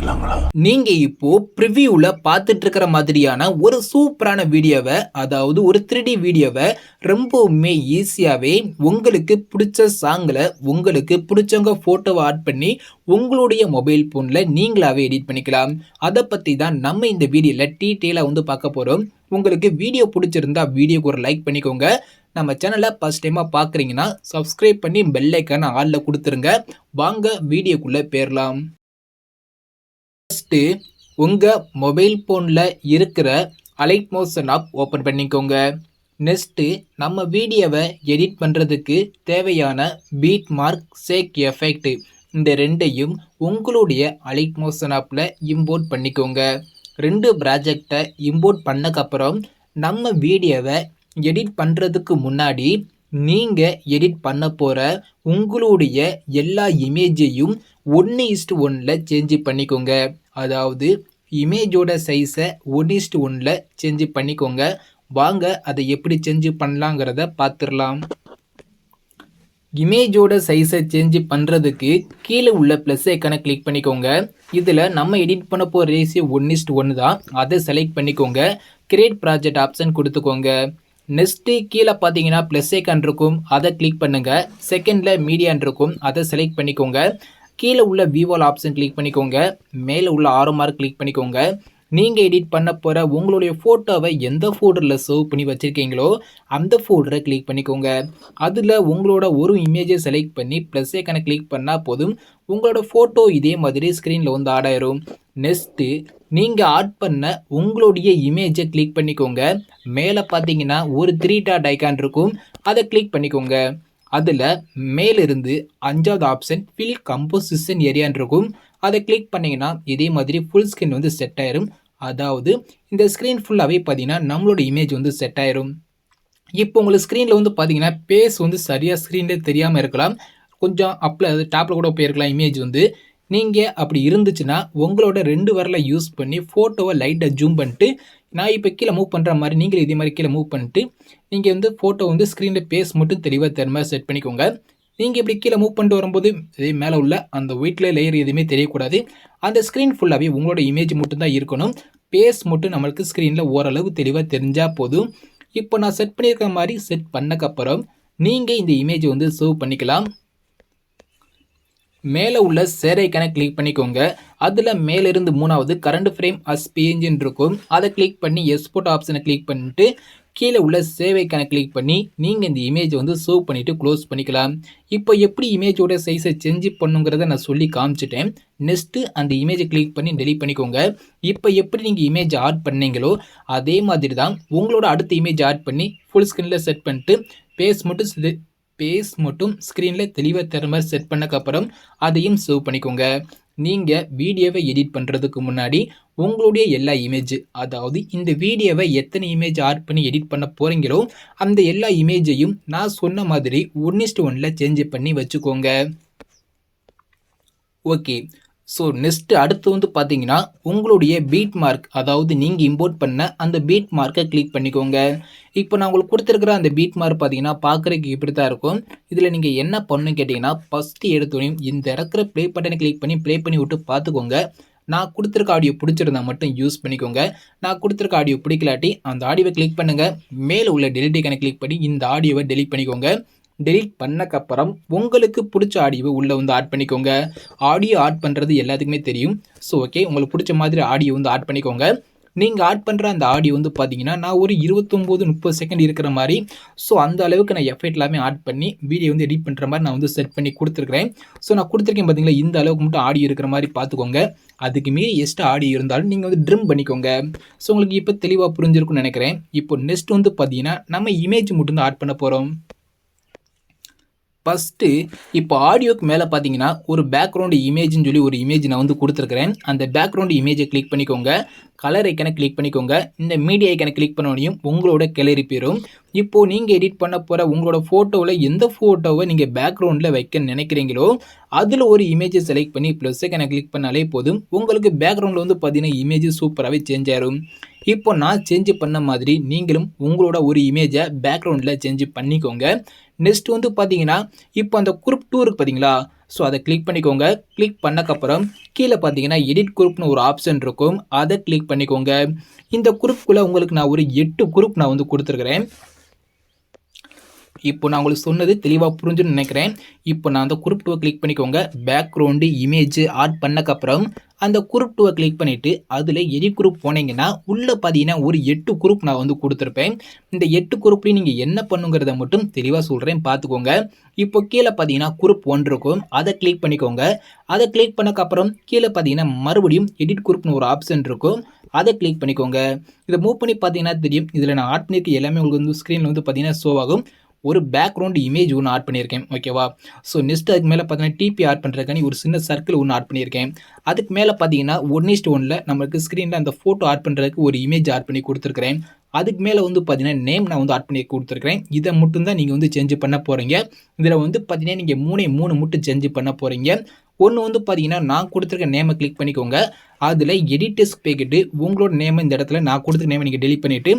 பார்க்கலாங்களா? நீங்க இப்போ ப்ரிவியூல பார்த்துட்டு இருக்கிற மாதிரியான ஒரு சூப்பரான வீடியோவை, அதாவது ஒரு 3D வீடியோவை ரொம்பவுமே ஈஸியாவே உங்களுக்கு பிடிச்ச சாங்ல உங்களுக்கு பிடிச்சவங்க போட்டோவை ஆட் பண்ணி உங்களுடைய மொபைல் போன்ல நீங்களாவே எடிட் பண்ணிக்கலாம். அதை பத்தி தான் நம்ம இந்த வீடியோல டீட்டெயிலா பார்க்க போறோம். உங்களுக்கு வீடியோ பிடிச்சிருந்தா வீடியோக்கு ஒரு லைக் பண்ணிக்கோங்க. நம்ம சேனலை ஃபர்ஸ்ட் டைமா பார்க்குறீங்கன்னா சப்ஸ்கிரைப் பண்ணி பெல் ஐக்கான ஆல்ல கொடுத்துருங்க. வாங்க வீடியோக்குள்ள போயிரலாம். ஃபர்ஸ்ட்டு உங்கள் மொபைல் ஃபோனில் இருக்கிற அலைட் மோஷன் ஆப் ஓப்பன் பண்ணிக்கோங்க. நெக்ஸ்ட்டு நம்ம வீடியோவை எடிட் பண்ணுறதுக்கு தேவையான பீட் மார்க், ஷேக் எஃபெக்ட் இந்த ரெண்டையும் உங்களுடைய அலைட் மோஷன் ஆப்பில் இம்போர்ட் பண்ணிக்கோங்க. 2 ப்ராஜெக்டை இம்போர்ட் பண்ணக்கப்புறம் நம்ம வீடியோவை எடிட் பண்ணுறதுக்கு முன்னாடி நீங்கள் எடிட் பண்ண போகிற உங்களுடைய எல்லா இமேஜையும் 1:1 சேஞ்ச் பண்ணிக்கோங்க. அதாவது இமேஜோட சைஸை 1:1 சேஞ்ச் பண்ணிக்கோங்க. வாங்க அதை எப்படி சேஞ்ச் பண்ணலாங்கிறத பார்த்துடலாம். இமேஜோட சைஸை சேஞ்ச் பண்ணுறதுக்கு கீழே உள்ள ப்ளஸ் ஐக்கானை கிளிக் பண்ணிக்கோங்க. இதில் நம்ம எடிட் பண்ண போகிற ரேஷியோ 1:1 தான். அதை செலக்ட் பண்ணிக்கோங்க. கிரியேட் ப்ராஜெக்ட் ஆப்ஷன் கொடுத்துக்கோங்க. நெக்ஸ்ட்டு கீழே பார்த்தீங்கன்னா ப்ளஸ் ஐக்கான் இருக்கும், அதை கிளிக் பண்ணுங்கள். செகண்டில் மீடியான் இருக்கும், அதை செலக்ட் பண்ணிக்கோங்க. கீழே உள்ள விவோல் ஆப்ஷன் கிளிக் பண்ணிக்கோங்க. மேலே உள்ள ஆரோ மார்க் கிளிக் பண்ணிக்கோங்க. நீங்கள் எடிட் பண்ண போகிற உங்களுடைய ஃபோட்டோவை எந்த ஃபோல்டரில் சேவ் பண்ணி வச்சுருக்கீங்களோ அந்த ஃபோல்டரை கிளிக் பண்ணிக்கோங்க. அதில் உங்களோட ஒரு இமேஜை செலக்ட் பண்ணி ப்ளஸ் ஐக்கானை கிளிக் பண்ணால் போதும். உங்களோட ஃபோட்டோ இதே மாதிரி ஸ்க்ரீனில் ஆட் ஆயிரும். நெக்ஸ்ட்டு நீங்கள் ஆட் பண்ண உங்களுடைய இமேஜை கிளிக் பண்ணிக்கோங்க. மேலே பார்த்தீங்கன்னா ஒரு 3 டாட் ஐக்கான் இருக்கும், அதை கிளிக் பண்ணிக்கோங்க. அதில் மேலிருந்து 5வது ஆப்ஷன் ஃபில் கம்போசிஷன் ஏரியான்னு இருக்கும், அதை கிளிக் பண்ணிங்கன்னா இதே மாதிரி ஃபுல் ஸ்க்ரீன் செட் ஆயிரும். அதாவது இந்த ஸ்க்ரீன் ஃபுல்லாகவே பார்த்தீங்கன்னா நம்மளோட இமேஜ் செட் ஆயிரும். இப்போ உங்களுக்கு ஸ்க்ரீனில் பார்த்தீங்கன்னா பேஸ் சரியாக ஸ்க்ரீனில் தெரியாமல் இருக்கலாம். கொஞ்சம் அப்பில் டாப்பில் கூட போயிருக்கலாம் இமேஜ். நீங்கள் அப்படி இருந்துச்சுன்னா உங்களோட 2 விரலை யூஸ் பண்ணி ஃபோட்டோவை லைட்டாக ஜூம் பண்ணிட்டு, நான் இப்போ கீழே மூவ் பண்ணுற மாதிரி நீங்கள் இதே மாதிரி கீழே மூவ் பண்ணிட்டு நீங்கள் ஃபோட்டோ ஸ்க்ரீனில் பேஸ் மட்டும் தெளிவாக தெரியுமா செட் பண்ணிக்கோங்க. நீங்கள் இப்படி கீழே மூவ் பண்ணிட்டு வரும்போது இதே மேலே உள்ள அந்த ஒயிட்ல லேயர் எதுவுமே தெரியக்கூடாது. அந்த ஸ்க்ரீன் ஃபுல்லாகவே உங்களோட இமேஜ் மட்டும் தான் இருக்கணும். பேஸ் மட்டும் நம்மளுக்கு ஸ்க்ரீனில் ஓரளவு தெளிவாக தெரிஞ்சால் போதும். இப்போ நான் செட் பண்ணியிருக்கிற மாதிரி செட் பண்ணக்கப்புறம் நீங்கள் இந்த இமேஜை சேவ் பண்ணிக்கலாம். மேலே உள்ள ஷேர் ஐக்கானை கிளிக் பண்ணிக்கோங்க. அதில் மேலிருந்து 3வது கரண்ட் ஃப்ரேம் அஸ் பிஎன்ஜின்னு இருக்கும், அதை கிளிக் பண்ணி எக்ஸ்போர்ட் ஆப்ஷனை கிளிக் பண்ணிட்டு கீழே உள்ள சேவ் ஐக்கானை கிளிக் பண்ணி நீங்கள் இந்த இமேஜை சேவ் பண்ணிவிட்டு க்ளோஸ் பண்ணிக்கலாம். இப்போ எப்படி இமேஜோட சைஸை சேஞ்ச் பண்ணுங்கிறத நான் சொல்லி காமிச்சிட்டேன். நெக்ஸ்ட்டு அந்த இமேஜை கிளிக் பண்ணி டெலிட் பண்ணிக்கோங்க. இப்போ எப்படி நீங்கள் இமேஜ் ஆட் பண்ணீங்களோ அதே மாதிரி தான் உங்களோட அடுத்த இமேஜ் ஆட் பண்ணி ஃபுல் ஸ்க்ரீனில் செட் பண்ணிட்டு பேஸ் மட்டும் ஸ்க்ரீனில் தெளிவாக தர மாதிரி செட் பண்ணக்கப்புறம் அதையும் சேவ் பண்ணிக்கோங்க. நீங்கள் வீடியோவை எடிட் பண்ணுறதுக்கு முன்னாடி உங்களுடைய எல்லா இமேஜ், அதாவது இந்த வீடியோவை எத்தனை இமேஜ் ஆட் பண்ணி எடிட் பண்ண போகிறீங்களோ அந்த எல்லா இமேஜையும் நான் சொன்ன மாதிரி 1:1 சேஞ்ச் பண்ணி வச்சுக்கோங்க. ஓகே, ஸோ நெக்ஸ்ட்டு அடுத்து பார்த்தீங்கன்னா உங்களுடைய பீட் மார்க், அதாவது நீங்கள் இம்போர்ட் பண்ண அந்த பீட் மார்க்கை கிளிக் பண்ணிக்கோங்க. இப்போ நான் உங்களுக்கு கொடுத்துருக்குற அந்த பீட் மார்க் பார்த்தீங்கன்னா பார்க்குறதுக்கு இப்படி தான் இருக்கும். இதில் நீங்கள் என்ன பண்ணணும்னு கேட்டிங்கன்னா ஃபஸ்ட்டு எடுத்தோடனே இந்த இருக்கிற ப்ளே பட்டனை கிளிக் பண்ணி ப்ளே பண்ணி விட்டு பார்த்துக்கோங்க. நான் கொடுத்துருக்க ஆடியோ பிடிச்சிருந்தா மட்டும் யூஸ் பண்ணிக்கோங்க. நான் கொடுத்துருக்க ஆடியோ பிடிக்கலாட்டி அந்த ஆடியோவை கிளிக் பண்ணுங்கள். மேலே உள்ள டெலிட் ஐக்கானை கிளிக் பண்ணி இந்த ஆடியோவை டெலிட் பண்ணிக்கோங்க. டெலிட் பண்ணக்கப்புறம் உங்களுக்கு பிடிச்ச ஆடியோவை உள்ளே ஆட் பண்ணிக்கோங்க. ஆடியோ ஆட் பண்ணுறது எல்லாத்துக்குமே தெரியும். ஸோ ஓகே, உங்களுக்கு பிடிச்ச மாதிரி ஆடியோ ஆட் பண்ணிக்கோங்க. நீங்கள் ஆட் பண்ணுற அந்த ஆடியோ பார்த்தீங்கன்னா நான் ஒரு 29-30 செகண்ட் இருக்கிற மாதிரி, ஸோ அந்த அளவுக்கு நான் எஃபெக்ட் எல்லாமே ஆட் பண்ணி வீடியோ எடிட் பண்ணுற மாதிரி நான் செட் பண்ணி கொடுத்துருக்குறேன். ஸோ நான் கொடுத்துருக்கேன் பார்த்தீங்களா, இந்த அளவுக்கு மட்டும் ஆடியோ இருக்கிற மாதிரி பார்த்துக்கோங்க. அதுக்கு மீறி எக்ஸ்ட்ரா ஆடியோ இருந்தாலும் நீங்கள் ட்ரிம் பண்ணிக்கோங்க. ஸோ உங்களுக்கு இப்போ தெளிவாக புரிஞ்சிருக்குன்னு நினைக்கிறேன். இப்போ நெக்ஸ்ட் பார்த்தீங்கன்னா நம்ம இமேஜ் மட்டும் தான் ஆட் பண்ண போகிறோம். ஃபஸ்ட்டு இப்போ ஆடியோக்கு மேலே பார்த்தீங்கன்னா ஒரு பேக்ரவுண்டு இமேஜ்னு சொல்லி ஒரு இமேஜ் நான் கொடுத்துருக்குறேன். அந்த பேக்ரவுண்டு இமேஜை கிளிக் பண்ணிக்கோங்க. கலர் ஐக்கனை கிளிக் பண்ணிக்கோங்க. இந்த மீடியா ஐக்கனை கிளிக் பண்ணோனையும் உங்களோட கிளறி போயிடும். இப்போது நீங்கள் எடிட் பண்ண போகிற உங்களோட ஃபோட்டோவில் எந்த ஃபோட்டோவை நீங்கள் பேக்ரவுண்டில் வைக்க நினைக்கிறீங்களோ அதில் ஒரு இமேஜை செலக்ட் பண்ணி ப்ளஸ் ஐக்கனை கிளிக் பண்ணாலே போதும். உங்களுக்கு பேக்ரவுண்டில் பார்த்தீங்கன்னா இமேஜ் சூப்பராகவே சேஞ்ச் ஆயிரும். இப்போ நான் சேஞ்ச் பண்ண மாதிரி நீங்களும் உங்களோட ஒரு இமேஜை பேக்ரவுண்டில் சேஞ்ச் பண்ணிக்கோங்க. நெக்ஸ்ட் வந்து பார்த்தீங்கன்னா இப்போ அந்த குரூப் 2 இருக்குது பார்த்தீங்களா, ஸோ அதை கிளிக் பண்ணிக்கோங்க. கிளிக் பண்ணக்கப்புறம் கீழே பார்த்தீங்கன்னா எடிட் குரூப்னு ஒரு ஆப்ஷன் இருக்கும், அதை கிளிக் பண்ணிக்கோங்க. இந்த குரூப்புக்குள்ளே உங்களுக்கு நான் ஒரு 8 குரூப் நான் வந்து கொடுத்துருக்குறேன். இப்போ நான் உங்களுக்கு சொன்னது தெளிவாக புரிஞ்சுன்னு நினைக்கிறேன். இப்போ நான் அந்த குரூப் 2 கிளிக் பண்ணிக்கோங்க. பேக்ரவுண்டு இமேஜ் ஆட் பண்ணக்கப்புறம் அந்த குரூப் 2 கிளிக் பண்ணிவிட்டு அதில் எடிட் குரூப் போனீங்கன்னா உள்ளே பார்த்தீங்கன்னா ஒரு 8 குரூப் நான் வந்து கொடுத்துருப்பேன். இந்த 8 குரூப்லேயும் நீங்கள் என்ன பண்ணுங்கிறத மட்டும் தெளிவாக சொல்கிறேன், பார்த்துக்கோங்க. இப்போ கீழே பார்த்தீங்கன்னா குரூப் 1 இருக்கும், அதை கிளிக் பண்ணிக்கோங்க. அதை கிளிக் பண்ணக்கப்புறம் கீழே பார்த்தீங்கன்னா மறுபடியும் எடிட் குரூப்னு ஒரு ஆப்ஷன் இருக்கும், அதை கிளிக் பண்ணிக்கோங்க. இதை மூவ் பண்ணி பார்த்தீங்கன்னா தெரியும், இதில் நான் ஆட் பண்ணியிருக்க எல்லாமே உங்களுக்கு வந்து ஸ்க்ரீனில் வந்து பார்த்தீங்கன்னா ஷோ ஆகும். ஒரு பேக்ரவுண்ட் இமேஜ் ஒன்று ஆட் பண்ணியிருக்கேன், ஓகேவா. ஸோ நெக்ஸ்ட் அதுக்கு மேலே பார்த்தீங்கன்னா டிபி ஆட் பண்ணுறதுக்கான ஒரு சின்ன சர்க்கிள் ஒன்று ஆட் பண்ணியிருக்கேன். அதுக்கு மேலே பார்த்தீங்கன்னா 1:1 நம்மளுக்கு ஸ்க்ரீனில் அந்த ஃபோட்டோ ஆட் பண்ணுறதுக்கு ஒரு இமேஜ் ஆட் பண்ணி கொடுத்துருக்கிறேன். அதுக்கு மேலே வந்து பார்த்தீங்கன்னா நேம் நான் வந்து ஆட் பண்ணி கொடுத்துருக்கிறேன். இதை மட்டும் தான் நீங்கள் வந்து சேஞ்ச் பண்ண போகிறீங்க. இதில் வந்து பார்த்தீங்கன்னா நீங்கள் 3 மட்டும் சேஞ்ச் பண்ண போகிறீங்க. ஒன்று வந்து பார்த்தீங்கன்னா நான் கொடுத்துருக்க நேமை கிளிக் பண்ணிக்கோங்க. அதில் எடிட்டர்ஸ் போய்கிட்டு உங்களோட நேமை இந்த இடத்துல நான் கொடுத்துருக்க நேமை நீங்கள் டெலிட் பண்ணிவிட்டு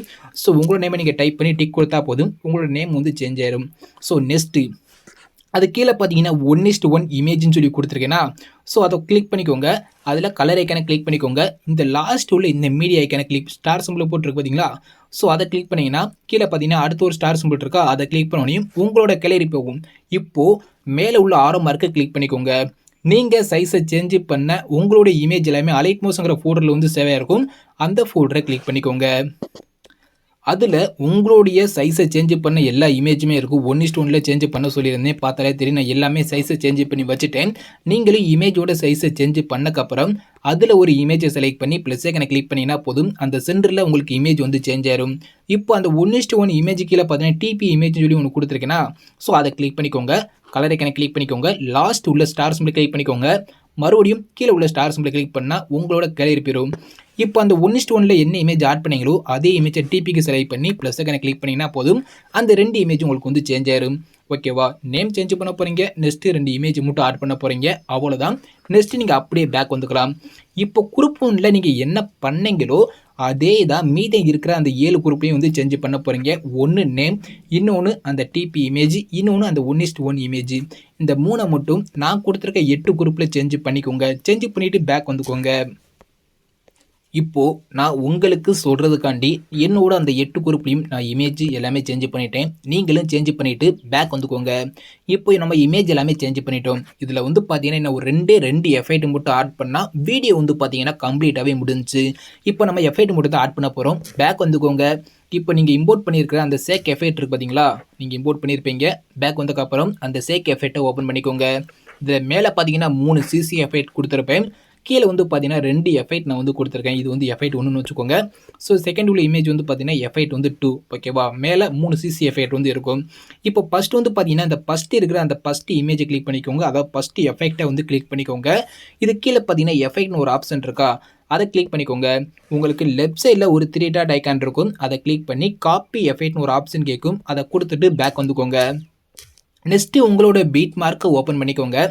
ஸோ உங்களோட நேமை நீங்கள் டைப் பண்ணி டிக் கொடுத்தா போதும், உங்களோட நேம் வந்து சேஞ்ச் ஆயிடும். ஸோ நெக்ஸ்ட்டு அது கீழே பார்த்தீங்கன்னா 1:1 இமேஜ்னு சொல்லி கொடுத்துருக்கேன்னா, ஸோ அதை கிளிக் பண்ணிக்கோங்க. அதில் கலர் ஐக்கானை கிளிக் பண்ணிக்கோங்க. இந்த லாஸ்ட் உள்ள இந்த மீடியா ஐக்கானை கிளிக் ஸ்டார் சிம்பிள் போட்டுருக்கு பார்த்தீங்களா, ஸோ அதை கிளிக் பண்ணிங்கன்னா கீழே பார்த்தீங்கன்னா அடுத்த ஒரு ஸ்டார் சிம்பிள் இருக்கா, அதை கிளிக் பண்ணோனையும் உங்களோட கிளறி போகும். இப்போது மேலே உள்ள ஆரோ மார்க்கை கிளிக் பண்ணிக்கோங்க. நீங்கள் சைஸை சேஞ்ச் பண்ண உங்களுடைய இமேஜ் எல்லாமே அலைட் மோஸ்ங்கிற ஃபோல்டரில் வந்து சேவையாக இருக்கும், அந்த ஃபோல்டரை கிளிக் பண்ணிக்கோங்க. அதில் உங்களுடைய சைஸை சேஞ்ச் பண்ண எல்லா இமேஜுமே இருக்கும். 1:1 சேஞ்ச் பண்ண சொல்லியிருந்தேன், பார்த்தாலே தெரியும். நான் எல்லாமே சைஸை சேஞ்ச் பண்ணி வச்சுட்டேன். நீங்களும் இமேஜோட சைஸை சேஞ்ச் பண்ணக்கப்புறம் அதில் ஒரு இமேஜை செலக்ட் பண்ணி ப்ளஸ் ஐக்கனை கிளிக் பண்ணிங்கன்னா போதும், அந்த சென்டரில் உங்களுக்கு இமேஜ் வந்து சேஞ்ச் ஆயிரும். இப்போ அந்த 1:1 இமேஜ் கீழே பார்த்தீங்கன்னா டிபி இமேஜ் சொல்லி ஒன்று கொடுத்துருக்கேன்னா, ஸோ அதை கிளிக் பண்ணிக்கோங்க. கலர் ஐக்கனை கிளிக் பண்ணிக்கோங்க. லாஸ்ட் உள்ள ஸ்டார் சிம்பிள் கிளிக் பண்ணிக்கோங்க. மறுபடியும் கீழே உள்ள ஸ்டார் சிம்பிள் கிளிக் பண்ணால் உங்களோட கேலரி போயிடும். இப்போ அந்த 1:1 என்ன இமேஜ் ஆட் பண்ணீங்களோ அதே இமேஜை டிபிக்கு செலக்ட் பண்ணி ப்ளஸ் ஐக்கனை கிளிக் பண்ணிங்கன்னா போதும், அந்த 2 இமேஜ் உங்களுக்கு வந்து சேஞ்ச் ஆயிரும், ஓகேவா. நேம் சேஞ்ச் பண்ண போகிறீங்க, நெக்ஸ்ட்டு 2 இமேஜ் மட்டும் ஆட் பண்ண போகிறீங்க, அவ்வளோதான். நெக்ஸ்ட்டு நீங்கள் அப்படியே பேக் வந்துக்கலாம். இப்போ குரூப் 1 நீங்கள் என்ன பண்ணீங்களோ அதே தான் மீதம் இருக்கிற அந்த 7 குரூப்பையும் வந்து சேஞ்ச் பண்ண போகிறீங்க. ஒன்று நேம், இன்னொன்று அந்த டிபி இமேஜ், இன்னொன்று அந்த 1:1 இமேஜ். இந்த 3 மட்டும் நான் கொடுத்துருக்க 8 குரூப்பில் சேஞ்ச் பண்ணிக்கோங்க. சேஞ்ச் பண்ணிவிட்டு பேக் வந்துக்கோங்க. இப்போது நான் உங்களுக்கு சொல்கிறதுக்காண்டி என்னோட அந்த 8 குரூப்லையும் நான் இமேஜ் எல்லாமே சேஞ்ச் பண்ணிட்டேன். நீங்களும் சேஞ்ச் பண்ணிவிட்டு பேக் வந்துக்கோங்க. இப்போ நம்ம இமேஜ் எல்லாமே சேஞ்ச் பண்ணிட்டோம். இதில் வந்து பார்த்தீங்கன்னா இன்னும் ஒரு 2 எஃபெக்ட் மட்டும் ஆட் பண்ணால் வீடியோ வந்து பார்த்தீங்கன்னா கம்ப்ளீட்டாகவே முடிஞ்சிச்சு. இப்போ நம்ம எஃபெக்ட் மட்டும் தான் ஆட் பண்ண போகிறோம். பேக் வந்துக்கோங்க. இப்போ நீங்கள் இம்போர்ட் பண்ணியிருக்கிற அந்த சேக் எஃபெக்ட் இருக்குது பார்த்தீங்களா, நீங்கள் இம்போர்ட் பண்ணியிருப்பீங்க. பேக் வந்ததுக்கப்புறம் அந்த சேக் எஃபெக்ட்டை ஓப்பன் பண்ணிக்கோங்க. இதில் மேலே பார்த்தீங்கன்னா 3 சிசி எஃபெக்ட் கொடுத்துருப்பேன். கீழே வந்து பார்த்தீங்கன்னா 2 எஃபெக்ட் நான் வந்து கொடுத்துருக்கேன். இது வந்து எஃபெக்ட் 1ன்னு வச்சுக்கோங்க. ஸோ செகண்ட் உள்ள இமேஜ் வந்து பார்த்தீங்கன்னா எஃபெக்ட் வந்து 2, ஓகேவா. மேலே 3 சிசி எஃபெக்ட் வந்து இருக்கும். இப்போ ஃபஸ்ட் வந்து பார்த்தீங்கன்னா இந்த ஃபஸ்ட் இருக்கிற அந்த ஃபஸ்ட் இமேஜை கிளிக் பண்ணிக்கோங்க. அதாவது ஃபஸ்ட் எஃபெக்டை வந்து கிளிக் பண்ணிக்கோங்க. இது கீழே பார்த்தீங்கன்னா எஃபெக்ட்னு ஒரு ஆப்ஷன் இருக்கா, அதை கிளிக் பண்ணிக்கோங்க. உங்களுக்கு லெஃப்ட் சைடில் ஒரு 3 டாட் ஐக்கான் இருக்கும், அதை கிளிக் பண்ணி காப்பி எஃபெக்ட்னு ஒரு ஆப்ஷன் கேட்கும், அதை கொடுத்துட்டு பேக் வந்துக்கோங்க. நெக்ஸ்ட்டு உங்களோட பீட் மார்க்கை ஓப்பன் பண்ணிக்கோங்க.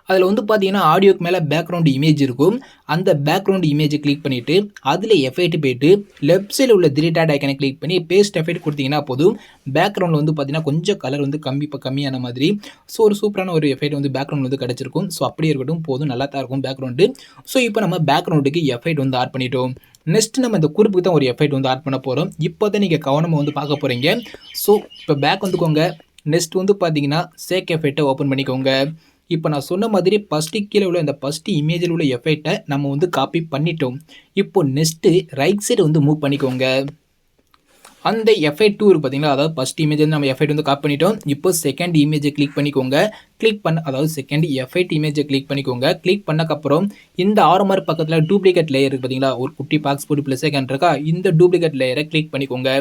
அதில் வந்து பார்த்தீங்கன்னா ஆடியோக்கு மேலே பேக்ரவுண்ட் இமேஜ் இருக்கும். அந்த பேக்ரவுண்ட் இமேஜை கிளிக் பண்ணிவிட்டு அதில் எஃபெக்ட் போய்ட்டு லெஃப்ட் சைடில் உள்ள 3 டாட் ஐக்கனை கிளிக் பண்ணி பேஸ்ட் எஃபெக்ட் கொடுத்தீங்கன்னா போதும், பேக்ரவுண்டில் வந்து பார்த்தீங்கன்னா கொஞ்சம் கலர் வந்து கம்மியான மாதிரி ஸோ ஒரு சூப்பரான ஒரு எஃபெக்ட் வந்து பேக்ரவுண்ட் வந்து கிடச்சிருக்கும். ஸோ அப்படியே இருக்கட்டும், போதும், நல்லா தான் இருக்கும் பேக்ரவுண்டு. ஸோ இப்போ நம்ம பேக்ரவுண்டுக்கு எஃபெக்ட் வந்து ஆட் பண்ணிட்டோம். நெக்ஸ்ட் நம்ம இந்த குரூப்புக்கு தான் ஒரு எஃபெக்ட் வந்து ஆட் பண்ண போகிறோம். இப்போ தான் நீங்கள் கவனமாக வந்து பார்க்க போகிறீங்க. ஸோ இப்போ பேக் வந்துக்கோங்க. நெக்ஸ்ட் வந்து பார்த்தீங்கன்னா சேக் எஃபெக்ட்டை ஓப்பன் பண்ணிக்கோங்க. இப்போ நான் சொன்ன மாதிரி ஃபஸ்ட்டு கீழே உள்ள இந்த ஃபஸ்ட்டு இமேஜில் உள்ள எஃபெக்ட்டை நம்ம வந்து காப்பி பண்ணிட்டோம். இப்போ நெக்ஸ்ட்டு ரைட் சைடு வந்து மூவ் பண்ணிக்கோங்க. அந்த எஃபெக்ட் 2 இருக்குது பார்த்தீங்களா, அதாவது ஃபஸ்ட் இமேஜ் வந்து நம்ம எஃபெக்ட் வந்து காப்பி பண்ணிட்டோம். இப்போ செகண்ட் இமேஜை கிளிக் பண்ணிக்கோங்க. அதாவது செகண்ட் எஃபெக்ட் இமேஜை கிளிக் பண்ணிக்கோங்க. கிளிக் பண்ணக்கப்புறம் இந்த ஆர்மர் பக்கத்தில் டூப்ளிகேட் லேயர் இருக்குது பார்த்தீங்களா, ஒரு குட்டி பாக்ஸ் போட்டு ப்ளஸ் ஐக்கான் இருக்கா, இந்த டூப்ளிகேட் லேயரை கிளிக் பண்ணிக்கோங்க.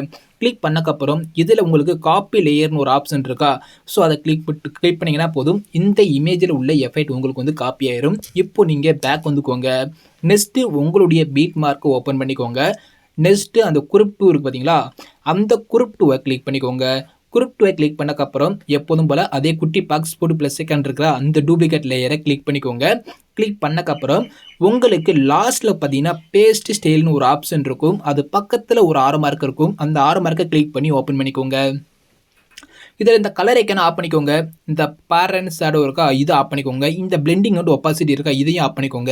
கிளிக் பண்ணக்கப்புறம் இதில் உங்களுக்கு காப்பி லேயர்னு ஒரு ஆப்ஷன் இருக்கா, ஸோ அதை கிளிக் பண்ணிங்கன்னா போதும், இந்த இமேஜில் உள்ள எஃபெக்ட் உங்களுக்கு வந்து காப்பி ஆயிரும். இப்போ நீங்கள் பேக் வந்துக்கோங்க. நெக்ஸ்ட்டு உங்களுடைய பீட் மார்க்கை ஓப்பன் பண்ணிக்கோங்க. நெக்ஸ்ட்டு அந்த குரூப் 2 இருக்குது பார்த்தீங்களா, அந்த குரூப் 2வை கிளிக் பண்ணிக்கோங்க. குரூப் 2 கிளிக் பண்ணக்கப்புறம் எப்போதும் போல் அதே குட்டி பாக்ஸ் போட்டு ப்ளஸ் ஐக்கான் இருக்கிற அந்த டூப்ளிகேட் லேயரை கிளிக் பண்ணிக்கோங்க. கிளிக் பண்ணக்கப்புறம் உங்களுக்கு லாஸ்ட்டில் பார்த்தீங்கன்னா பேஸ்ட் ஸ்டைல்னு ஒரு ஆப்ஷன் இருக்கும். அது பக்கத்தில் ஒரு ஆரோ மார்க் இருக்கும். அந்த ஆரோ மார்க்கை கிளிக் பண்ணி ஓப்பன் பண்ணிக்கோங்க. இதில் இந்த கலர் ஐக்கான ஆஃப் பண்ணிக்கோங்க. இந்த பேரண்ட் ஷேடோ இருக்கா இது ஆஃப் பண்ணிக்கோங்க. இந்த பிளெண்டிங் வந்து ஒப்பாசிட்டி இருக்கா இதையும் ஆஃப் பண்ணிக்கோங்க.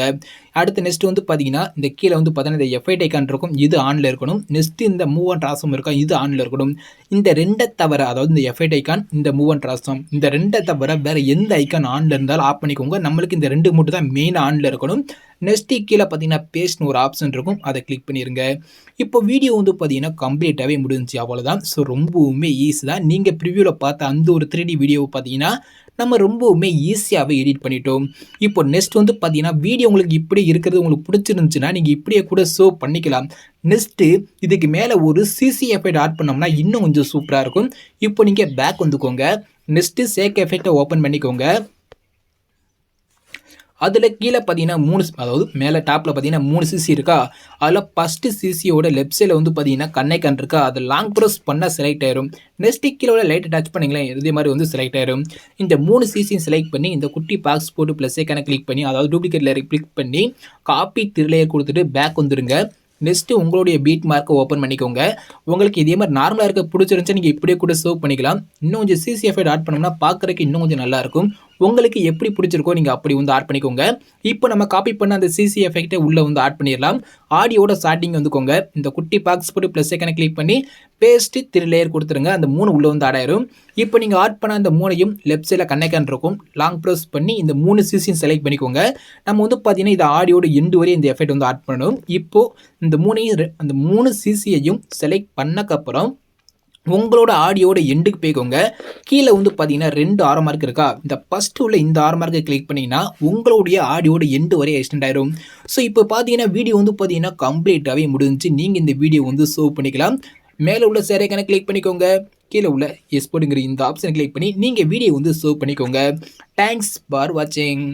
அடுத்து நெக்ஸ்ட் வந்து பார்த்தீங்கன்னா இந்த கீழே வந்து பார்த்தீங்கன்னா இந்த எஃபெக்ட் ஐக்கான் இருக்கும் இது ஆனில் இருக்கணும். நெக்ஸ்ட் இந்த மூவ் அண்ட் ட்ரான்ஸ்ஃபார்ம் இருக்கா இது ஆனில் இருக்கணும். இந்த ரெண்டை தவிர அதாவது இந்த எஃபெக்ட் ஐக்கான் இந்த மூவ் அண்ட் ட்ரான்ஸ்ஃபார்ம் இந்த ரெண்டை தவிர வேறு எந்த ஐக்கான் ஆனில் இருந்தாலும் ஆஃப் பண்ணிக்கோங்க. நம்மளுக்கு இந்த ரெண்டு மட்டும் தான் மெயின் ஆனில் இருக்கணும். நெக்ஸ்ட்டு கீழே பார்த்தீங்கன்னா பேஸ்ட்னு ஒரு ஆப்ஷன் இருக்கும் அதை கிளிக் பண்ணிடுங்க. இப்போ வீடியோ வந்து பார்த்தீங்கன்னா கம்ப்ளீட்டாகவே முடிஞ்சிச்சு அவ்வளோதான். ஸோ ரொம்பவுமே ஈஸி தான். நீங்கள் ப்ரிவியூவில் பார்த்த அந்த ஒரு 3D வீடியோவை பார்த்தீங்கன்னா நம்ம ரொம்பவுமே ஈஸியாகவே எடிட் பண்ணிட்டோம். இப்போ நெக்ஸ்ட் வந்து பார்த்தீங்கன்னா வீடியோ உங்களுக்கு இப்படி இருக்கிறது உங்களுக்கு பிடிச்சிருந்துச்சுன்னா நீங்கள் இப்படியே கூட சேவ் பண்ணிக்கலாம். நெக்ஸ்ட்டு இதுக்கு மேலே ஒரு சிசி எஃபெக்ட் ஆட் பண்ணோம்னா இன்னும் கொஞ்சம் சூப்பராக இருக்கும். இப்போ நீங்கள் பேக் வந்துக்கோங்க. நெக்ஸ்ட்டு சேக் எஃபெக்டை ஓப்பன் பண்ணிக்கோங்க. அதில் கீழே பார்த்தீங்கன்னா 3 அதாவது மேலே டாப்பில் பார்த்தீங்கன்னா 3 சிசி இருக்கா அதில் ஃபஸ்ட்டு சிசியோட லெஃப்ட் சைடில் வந்து பார்த்தீங்கன்னா கண்ணை இருக்கா அது லாங் ப்ரெஸ் பண்ணால் செலக்ட் ஆயிரும். நெக்ஸ்ட்டு கீழே லைட்டை டச் பண்ணிங்களேன் இதே மாதிரி வந்து செலக்ட் ஆயிரும். இந்த 3 சிசியும் செலக்ட் பண்ணி இந்த குட்டி பாக்ஸ் போட்டு ப்ளஸ் ஐக்கான கிளிக் பண்ணி அதாவது டூப்ளிகேட் லேயரை கிளிக் பண்ணி காப்பி திருலேயர் கொடுத்துட்டு பேக் வந்துடுங்க. நெக்ஸ்ட்டு உங்களுடைய பீட் மார்க்கை ஓப்பன் பண்ணிக்கோங்க. உங்களுக்கு இதே மாதிரி நார்மலாக இருக்க பிடிச்சிருந்துச்சா நீங்கள் இப்படியே கூட சேவ் பண்ணிக்கலாம். இன்னும் கொஞ்சம் சிசி எஃபெக்ட் ஆட் பண்ணோம்னா பார்க்குறதுக்கு இன்னும் கொஞ்சம் நல்லாயிருக்கும். உங்களுக்கு எப்படி பிடிச்சிருக்கோ நீங்கள் அப்படி வந்து ஆட் பண்ணிக்கோங்க. இப்போ நம்ம காப்பி பண்ண அந்த சிசி எஃபெக்ட்டை உள்ளே வந்து ஆட் பண்ணிடலாம். ஆடியோட ஸ்டார்டிங் வந்துக்கோங்க. இந்த குட்டி பாக்ஸ் போட்டு ப்ளஸ் ஐக்கான கிளிக் பண்ணி பேஸ்ட்டு 3 லேயர் கொடுத்துருங்க. அந்த 3 உள்ளே வந்து ஆட் ஆயிரும். இப்போ நீங்கள் ஆட் பண்ண அந்த 3ஐயும் லெஃப்ட் சைடில் கண்ணைக்கான் இருக்கும் லாங் ப்ரெஸ் பண்ணி இந்த 3 சிசியும் செலக்ட் பண்ணிக்கோங்க. நம்ம வந்து பார்த்தீங்கன்னா இது ஆடியோட எண்டு வரை இந்த எஃபெக்ட் வந்து ஆட் பண்ணணும். இப்போது இந்த 3 சிசியையும் செலக்ட் பண்ணக்கப்புறம் உங்களோட ஆடியோட எண்டுக்கு போய்க்கோங்க. கீழே வந்து பார்த்தீங்கன்னா 2 ஆரோ மார்க் இருக்கா இந்த ஃபஸ்ட்டு உள்ள இந்த ஆரோ மார்க்கை கிளிக் பண்ணிங்கன்னா உங்களுடைய ஆடியோட எண்டு வரை எக்ஸ்டெண்ட் ஆயிரும். ஸோ இப்போ பார்த்தீங்கன்னா வீடியோ வந்து பார்த்தீங்கன்னா கம்ப்ளீட்டாகவே முடிஞ்சு நீங்கள் இந்த வீடியோ வந்து சேவ் பண்ணிக்கலாம். மேலே உள்ள சேரைக்கான கிளிக் பண்ணிக்கோங்க. கீழே உள்ள எக்ஸ்போர்ட்டுங்கிற இந்த ஆப்ஷனை கிளிக் பண்ணி நீங்கள் வீடியோ வந்து சேவ் பண்ணிக்கோங்க. தேங்க்ஸ் ஃபார் வாட்சிங்.